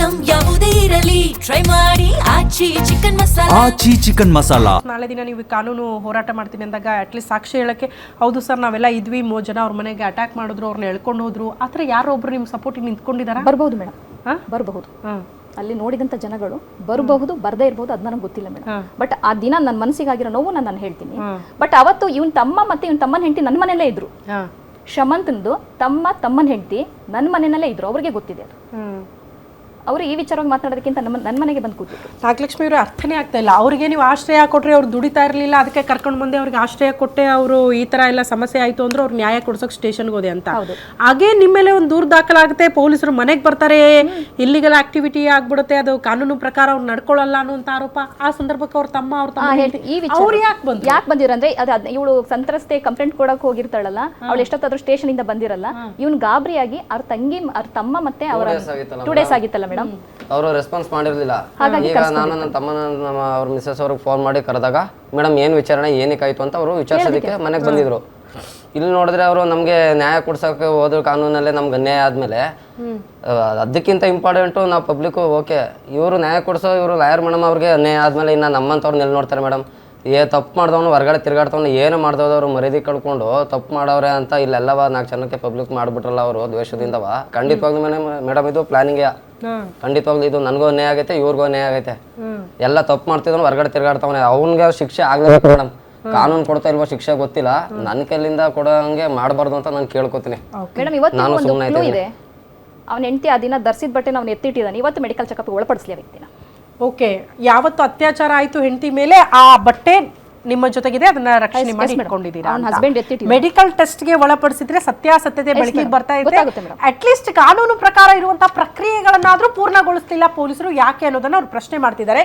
Item ಯಾವುದೇ ಇರಲಿ try ಮಾಡಿ ಆಚಿ ಚಿಕನ್ ಮಸಾಲಾ. ಆಚಿ ಚಿಕನ್ ಮಸಾಲಾ. ನಾಳೆ ದಿನ ನೀವು ಕಾನೂನು ಹೋರಾಟ ಮಾಡ್ತೀನಿ ಅಂದಾಗ ಅಟ್ಲೀಸ್ಟ್ ಸಾಕ್ಷಿ ಹೇಳಕ್ಕೆ ಹೌದು ಸರ್ ನಾವೆಲ್ಲ ಇದ್ವಿ 3 ಜನ ಅವ್ರ ಮನೆಗೆ ಅಟ್ಯಾಕ್ ಮಾಡಿದ್ರು, ಅವ್ರನ್ನ ಎಳ್ಕೊಂಡು ಹೋದ್ರು, ಆ ಥರ ಯಾರೋ ಒಬ್ರು ನಿಮ್ಮ ಸಪೋರ್ಟಿಗೆ ನಿಂತ್ಕೊಂಡಿದಾರ? ಬರ್ಬಹುದು ಮೇಡಮ್, ಬರಬಹುದು. ಅಲ್ಲಿ ನೋಡಿದಂತ ಜನಗಳು ಬರಬಹುದು, ಬರ್ದೇ ಇರಬಹುದು, ಅದ್ ನನಗೆ ಗೊತ್ತಿಲ್ಲ ಮೇಡಮ್. ಬಟ್ ಆ ದಿನ ನನ್ನ ಮನಸ್ಸಿಗಾಗಿರೋ ನೋವು ನಾನು ಹೇಳ್ತೀನಿ. ಬಟ್ ಅವತ್ತು ಇವನ್ ತಮ್ಮ ಮತ್ತೆ ಇವನ್ ತಮ್ಮನ ಹೆಂಡತಿ ನನ್ನ ಮನೆಯಲ್ಲೇ ಇದ್ರು. ಶಮಂತಂದು ತಮ್ಮನ ಹೆಂಡತಿ ನನ್ನ ಮನೆಯಲ್ಲೇ ಇದ್ರು, ಅವ್ರಿಗೆ ಗೊತ್ತಿದೆ ಅದು. ಅವರು ಈ ವಿಚಾರವಾಗಿ ಮಾತನಾಡೋದಕ್ಕಿಂತ ನನ್ನ ಮನೆಗೆ ಬಂದು ಕೂತಿದ್ರು. ನಾಗಲಕ್ಷ್ಮಿ ಅವರು ಅರ್ಥನೇ ಆಗ್ತಾ ಇಲ್ಲ. ಅವ್ರಿಗೆ ನೀವು ಆಶ್ರಯ ಕೊಟ್ರೆ ಅವ್ರು ದುಡಿತಾ ಇರಲಿಲ್ಲ, ಅದಕ್ಕೆ ಕರ್ಕೊಂಡು ಬಂದೆ ಅವ್ರಿಗೆ ಆಶ್ರಯ ಕೊಟ್ಟೆ, ಅವರು ಈ ತರ ಎಲ್ಲ ಸಮಸ್ಯೆ ಆಯ್ತು ಅಂದ್ರೆ ಅವ್ರು ನ್ಯಾಯ ಕೊಡ್ಸೋಕೆ ಸ್ಟೇಷನ್ಗೆ ಹೋದೆ ಅಂತ. ಹಾಗೆ ನಿಮ್ಮ ಮೇಲೆ ಒಂದು ದೂರು ದಾಖಲಾಗುತ್ತೆ, ಪೊಲೀಸರು ಮನೆಗೆ ಬರ್ತಾರೆ, ಇಲ್ಲಿಗಲ್ ಆಕ್ಟಿವಿಟಿ ಆಗ್ಬಿಡುತ್ತೆ, ಅದು ಕಾನೂನು ಪ್ರಕಾರ ಅವ್ರು ನಡ್ಕೊಳ್ಳಲ್ಲ ಅನ್ನುವಂತ ಆರೋಪ. ಆ ಸಂದರ್ಭಕ್ಕೆ ಅವ್ರ ತಮ್ಮ ಅವ್ರು ಯಾಕೆ ಬಂದಿರ ಅಂದ್ರೆ ಇವಳು ಸಂತ್ರಸ್ತೆ ಕಂಪ್ಲೇಂಟ್ ಕೊಡಕ್ ಹೋಗಿರ್ತಾಳಲ್ಲ, ಅವಳು ಎಷ್ಟೊತ್ತಾದ್ರೂ ಸ್ಟೇಷನ್ ಇಂದ ಬಂದಿರಲ್ಲ. ಇವನ್ ಗಾಬರಿಯಾಗಿ ಅವ್ರ ತಂಗಿ ಅವ್ರ ತಮ್ಮ ಮತ್ತೆ ಅವರ 2 ಡೇಸ್ ಆಗಿತ್ತಲ್ಲ ಮೇಡಮ್, ಅವರು ರೆಸ್ಪಾನ್ಸ್ ಮಾಡಿರ್ಲಿಲ್ಲ. ಈಗ ನಾನು ನನ್ನ ತಮ್ಮನ ಅವ್ರ ಮಿಸಸ್ ಅವ್ರಿಗೆ ಫೋನ್ ಮಾಡಿ ಕರೆದಾಗ ಮೇಡಮ್ ಏನು ವಿಚಾರಣೆ ಏನಕ್ಕಾಯ್ತು ಅಂತ ಅವರು ವಿಚಾರಿಸೋದಕ್ಕೆ ಮನೆಗೆ ಬಂದಿದ್ರು. ಇಲ್ಲಿ ನೋಡಿದ್ರೆ ಅವರು ನಮಗೆ ನ್ಯಾಯ ಕೊಡ್ಸೋಕೆ ಹೋದ್ರು, ಕಾನೂನಲ್ಲೇ ನಮ್ಗೆ ಅನ್ಯಾಯ ಆದ್ಮೇಲೆ ಅದಕ್ಕಿಂತ ಇಂಪಾರ್ಟೆಂಟು ನಾವು ಪಬ್ಲಿಕ್ಕು ಓಕೆ ಇವರು ನ್ಯಾಯ ಕೊಡಿಸೋ ಇವರು ಲಾಯರ್ ಮೇಡಮ್ ಅವ್ರಿಗೆ ಅನ್ಯಾಯ ಆದ್ಮೇಲೆ ಇನ್ನು ನಮ್ಮಂಥವ್ರು ನೆಲ್ ನೋಡ್ತಾರೆ ಮೇಡಮ್. ತಪ್ಪು ಮಾಡ್ದವನು ಹೊರಗಡೆ ತಿರ್ಗಾಡ್ತವನು ಏನು ಮಾಡ್ದವ್ರು ಮರ್ಯಾದೆ ಕಳ್ಕೊಂಡು ತಪ್ಪು ಮಾಡವ್ರೆ ಅಂತ ಇಲ್ಲೆಲ್ಲವ 4 ಜನಕ್ಕೆ ಪಬ್ಲಿಕ್ ಮಾಡ್ಬಿಟ್ರಲ್ಲ ಅವರು ದ್ವೇಷದಿಂದವ. ಖಂಡಿತವಾಗ್ಲೂ ಮೇಡಮ್ ಇದು ಪ್ಲಾನಿಂಗೇ. ಖಂಡಿತವಾಗ್ಲೂ ಇದು ನನಗೂ ಅನ್ಯಾಯ ಆಗೈತೆ, ಇವ್ರಿಗೂ ಅನ್ಯಾಯ ಆಗೈತೆ. ಎಲ್ಲ ತಪ್ಪು ಮಾಡ್ತಿದ್ರು ಹೊರಗಡೆ ತಿರ್ಗಾಡ್ತವನೆ, ಅವ್ನಿಗೆ ಶಿಕ್ಷೆ ಆಗ್ಲೇಬೇಕು ಮೇಡಮ್. ಕಾನೂನು ಕೊಡ್ತಾ ಇಲ್ವಾ ಶಿಕ್ಷೆ ಗೊತ್ತಿಲ್ಲ, ನನ್ನ ಕೈಲಿಂದ ಕೊಡೋಂಗೆ ಮಾಡಬಾರ್ದು ಅಂತ ನಾನು ಕೇಳ್ಕೊತೀನಿ. ನಾನು ಸುಮ್ಮನೆ ಇದೆ. ಅವನ ಹೆಂಡತಿ ಆ ದಿನ ಧರಿಸಿದ ಬಟ್ಟೆ ಅವ್ನು ಎತ್ತಿಟ್ಟಿದ್ದಾನೆ, ಇವತ್ತು ಮೆಡಿಕಲ್ ಚೆಕಪ್ ಒಳಪಡಿಸ್ಲಿ ಆ ವ್ಯಕ್ತಿನ. ಓಕೆ, ಯಾವತ್ತು ಅತ್ಯಾಚಾರ ಆಯ್ತು ಹೆಂಡತಿ ಮೇಲೆ ಆ ಬಟ್ಟೆ ನಿಮ್ಮ ಜೊತೆಗಿದೆ, ಅದನ್ನ ರಕ್ಷಣೆ ಮಾಡಿ ಇಟ್ಕೊಂಡಿದ್ದೀರಾ. ಮೆಡಿಕಲ್ ಟೆಸ್ಟ್ ಗೆ ಒಳಪಡಿಸಿದ್ರೆ ಸತ್ಯಾಸತ್ಯತೆ ಬೆಳಕಿಗೆ ಬರ್ತಾ ಇದೆ. ಅಟ್ಲೀಸ್ಟ್ ಕಾನೂನು ಪ್ರಕಾರ ಇರುವಂತಹ ಪ್ರಕ್ರಿಯೆಗಳನ್ನಾದ್ರೂ ಪೂರ್ಣಗೊಳಿಸ್ತಿಲ್ಲ ಪೊಲೀಸರು, ಯಾಕೆ ಅನ್ನೋದನ್ನ ಅವ್ರು ಪ್ರಶ್ನೆ ಮಾಡ್ತಿದ್ದಾರೆ.